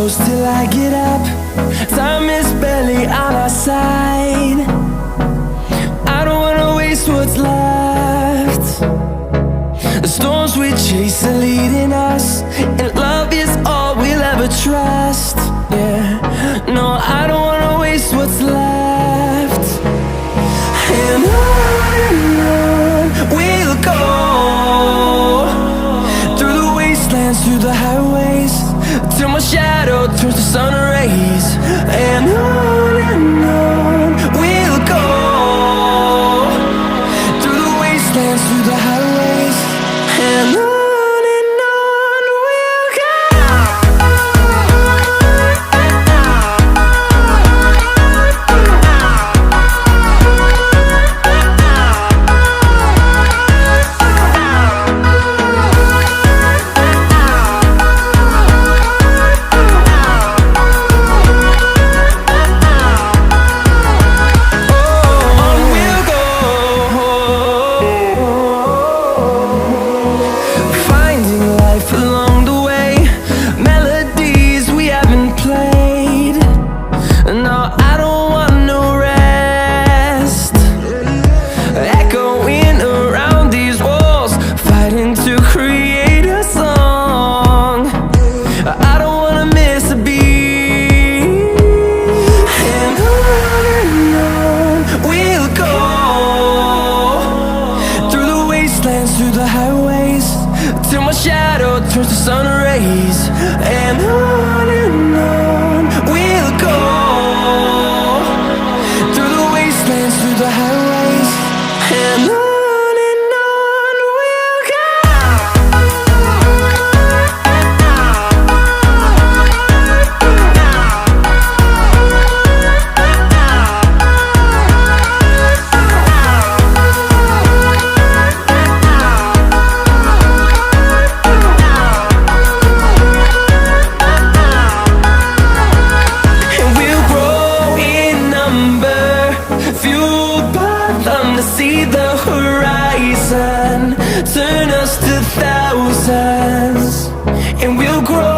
close till I get up. Time is barely on our side. I don't wanna waste what's left. The storms we chase are leading us, and love is all we'll ever trust. Yeah, no, I don't wanna waste what's left. And on we'll go, through the wastelands, through the highways, till my shadow turns to sun rays. And on we'll go, through the wastelands, through the highways, and on we'll go. Through the highways, till my shadow turns to sun rays. And on we'll go, through the wastelands, through the highways, and on we'll go. See the horizon turn us to thousands, and we'll grow